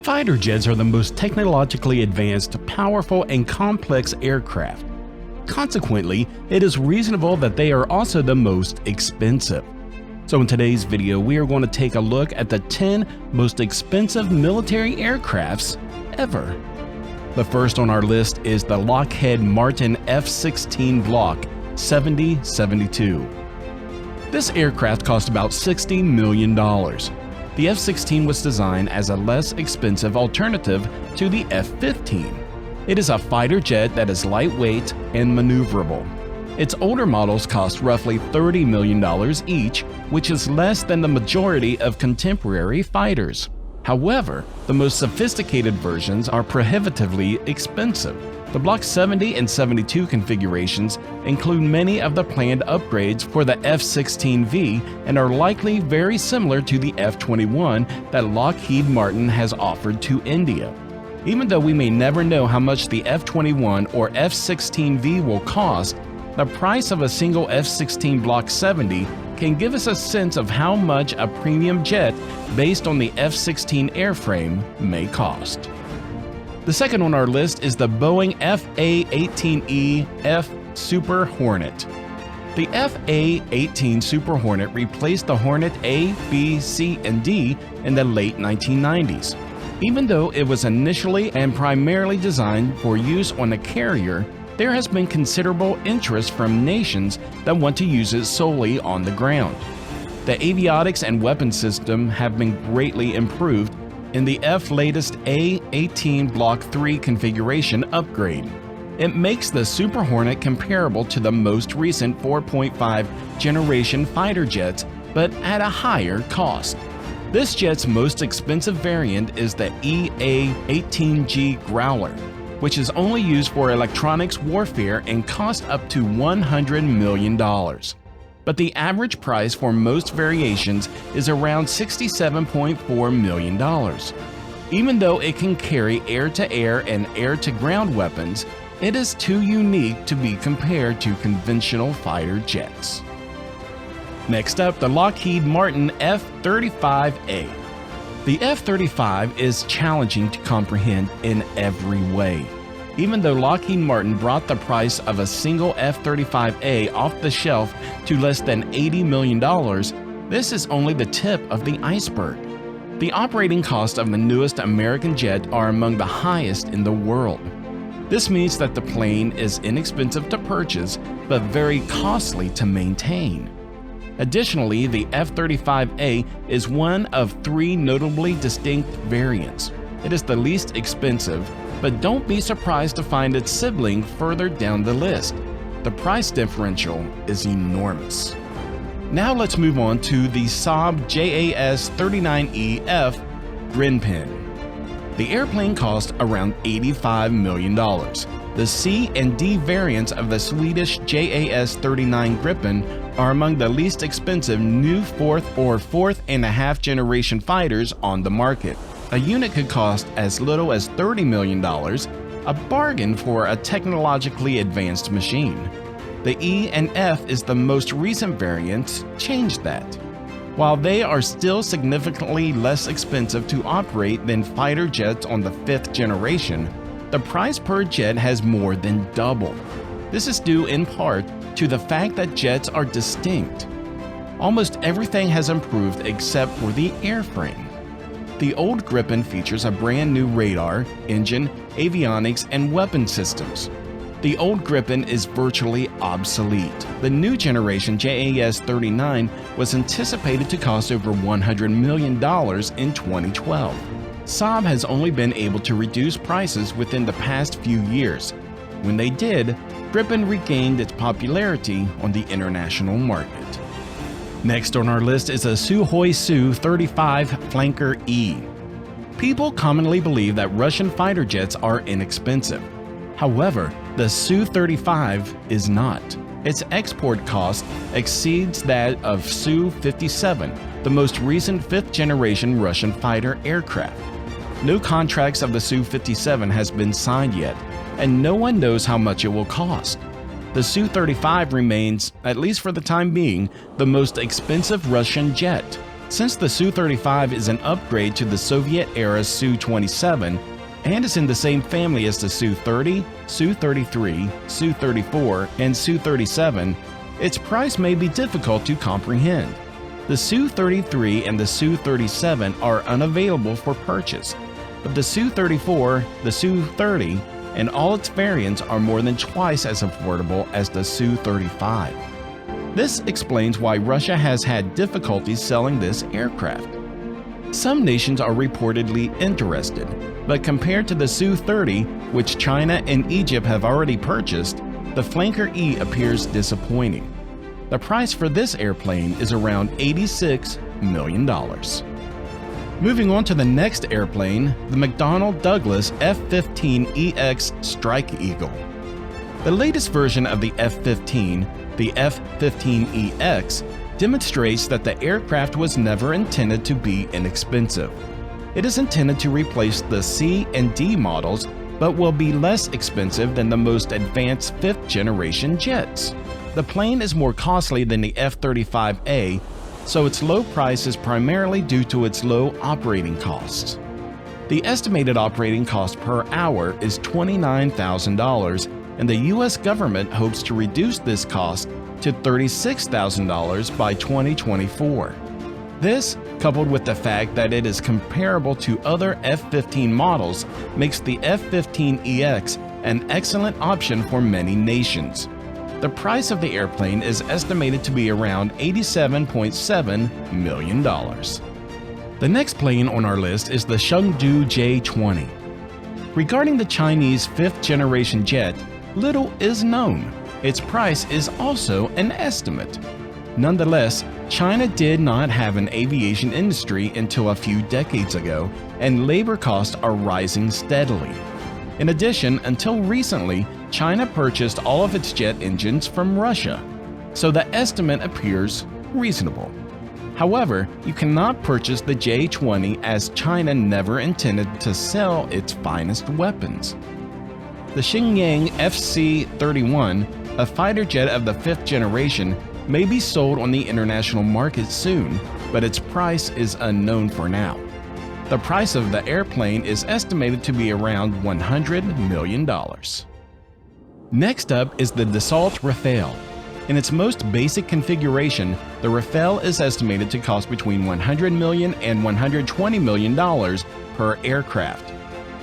Fighter jets are the most technologically advanced, powerful, and complex aircraft. Consequently, it is reasonable that they are also the most expensive. So in today's video, we are going to take a look at the 10 most expensive military aircrafts ever. The first on our list is the Lockheed Martin F-16 Block 7072. This aircraft cost about $60 million. The F-16 was designed as a less expensive alternative to the F-15. It is a fighter jet that is lightweight and maneuverable. Its older models cost roughly $30 million each, which is less than the majority of contemporary fighters. However, the most sophisticated versions are prohibitively expensive. The Block 70 and 72 configurations include many of the planned upgrades for the F-16V and are likely very similar to the F-21 that Lockheed Martin has offered to India. Even though we may never know how much the F-21 or F-16V will cost, the price of a single F-16 Block 70 can give us a sense of how much a premium jet based on the F-16 airframe may cost. The second on our list is the Boeing FA-18E F Super Hornet. The FA-18 Super Hornet replaced the Hornet A, B, C, and D in the late 1990s. Even though it was initially and primarily designed for use on a carrier, there has been considerable interest from nations that want to use it solely on the ground. The avionics and weapon system have been greatly improved in the F's latest A-18 Block 3 configuration upgrade. It makes the Super Hornet comparable to the most recent 4.5 generation fighter jets, but at a higher cost. This jet's most expensive variant is the EA-18G Growler, which is only used for electronics warfare and costs up to $100 million. But the average price for most variations is around $67.4 million. Even though it can carry air-to-air and air-to-ground weapons, it is too unique to be compared to conventional fighter jets. Next up, the Lockheed Martin F-35A. The F-35 is challenging to comprehend in every way. Even though Lockheed Martin brought the price of a single F-35A off the shelf to less than $80 million, this is only the tip of the iceberg. The operating costs of the newest American jet are among the highest in the world. This means that the plane is inexpensive to purchase, but very costly to maintain. Additionally, the F-35A is one of 3 notably distinct variants. It is the least expensive, but don't be surprised to find its sibling further down the list. The price differential is enormous. Now let's move on to the Saab JAS-39E F gripen. The airplane cost around $85 million. The C and D variants of the Swedish JAS-39 Gripen are among the least expensive new 4th or 4.5 generation fighters on the market. A unit could cost as little as $30 million, a bargain for a technologically advanced machine. The E and F is the most recent variant changed that. While they are still significantly less expensive to operate than fighter jets on the 5th generation, the price per jet has more than doubled. This is due in part to the fact that jets are distinct. Almost everything has improved except for the airframe. The old Gripen features a brand new radar, engine, avionics, and weapon systems. The old Gripen is virtually obsolete. The new generation JAS-39 was anticipated to cost over $100 million in 2012. Saab has only been able to reduce prices within the past few years. When they did, Gripen regained its popularity on the international market. Next on our list is a Sukhoi Su-35 Flanker E. People commonly believe that Russian fighter jets are inexpensive. However, the Su-35 is not. Its export cost exceeds that of Su-57, the most recent 5th generation Russian fighter aircraft. No contracts of the Su-57 has been signed yet, and no one knows how much it will cost. The Su-35 remains, at least for the time being, the most expensive Russian jet. Since the Su-35 is an upgrade to the Soviet-era Su-27 and is in the same family as the Su-30, Su-33, Su-34, and Su-37, its price may be difficult to comprehend. The Su-33 and the Su-37 are unavailable for purchase, but the Su-34, the Su-30, and all its variants are more than twice as affordable as the Su-35. This explains why Russia has had difficulties selling this aircraft. Some nations are reportedly interested, but compared to the Su-30, which China and Egypt have already purchased, the Flanker E appears disappointing. The price for this airplane is around $86 million. Moving on to the next airplane, the McDonnell Douglas F-15EX Strike Eagle. The latest version of the F-15, the F-15EX, demonstrates that the aircraft was never intended to be inexpensive. It is intended to replace the C and D models, but will be less expensive than the most advanced fifth-generation jets. The plane is more costly than the F-35A, so its low price is primarily due to its low operating costs. The estimated operating cost per hour is $29,000, and the U.S. government hopes to reduce this cost to $36,000 by 2024. This, coupled with the fact that it is comparable to other F-15 models, makes the F-15EX an excellent option for many nations. The price of the airplane is estimated to be around $87.7 million. The next plane on our list is the Chengdu J-20. Regarding the Chinese fifth-generation jet, little is known. Its price is also an estimate. Nonetheless, China did not have an aviation industry until a few decades ago, and labor costs are rising steadily. In addition, until recently, China purchased all of its jet engines from Russia, so the estimate appears reasonable. However, you cannot purchase the J-20 as China never intended to sell its finest weapons. The Shenyang FC-31, a fighter jet of the fifth generation, may be sold on the international market soon, but its price is unknown for now. The price of the airplane is estimated to be around $100 million. Next up is the Dassault Rafale. In its most basic configuration, the Rafale is estimated to cost between $100 million and $120 million per aircraft.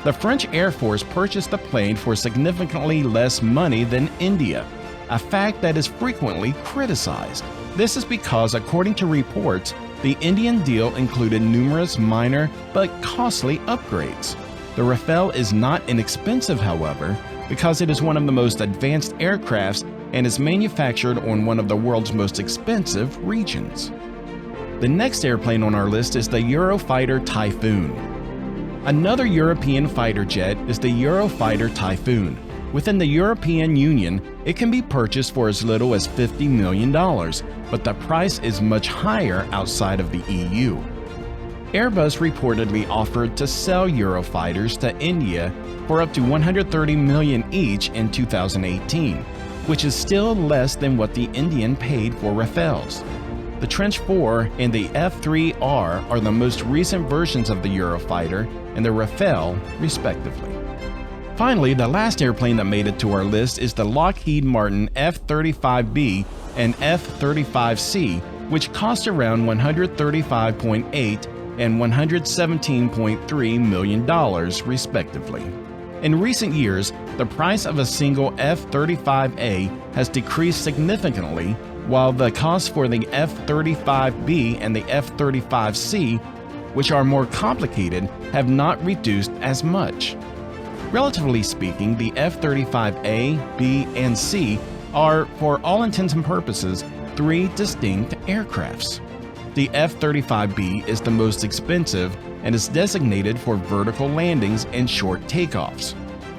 The French Air Force purchased the plane for significantly less money than India, a fact that is frequently criticized. This is because, according to reports, the Indian deal included numerous minor but costly upgrades. The Rafale is not inexpensive, however, because it is one of the most advanced aircrafts and is manufactured on one of the world's most expensive regions. The next airplane on our list is the Eurofighter Typhoon. Another European fighter jet is the Eurofighter Typhoon. Within the European Union, it can be purchased for as little as $50 million, but the price is much higher outside of the EU. Airbus reportedly offered to sell Eurofighters to India for up to $130 million each in 2018, which is still less than what the Indian paid for Rafales. The Trench 4 and the F-3R are the most recent versions of the Eurofighter and the Rafale, respectively. Finally, the last airplane that made it to our list is the Lockheed Martin F-35B and F-35C, which cost around $135.8 and $117.3 million, respectively. In recent years, the price of a single F-35A has decreased significantly, while the costs for the F-35B and the F-35C, which are more complicated, have not reduced as much. Relatively speaking, the F-35A, B, and C are, for all intents and purposes, three distinct aircrafts. The F-35B is the most expensive and is designated for vertical landings and short takeoffs.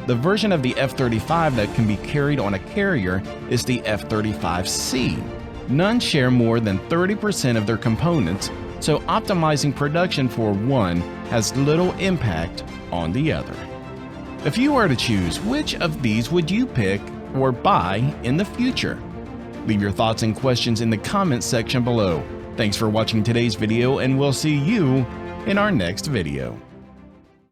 The version of the F-35 that can be carried on a carrier is the F-35C. None share more than 30% of their components, so optimizing production for one has little impact on the other. If you were to choose, which of these would you pick or buy in the future? Leave your thoughts and questions in the comments section below. Thanks for watching today's video, and we'll see you in our next video.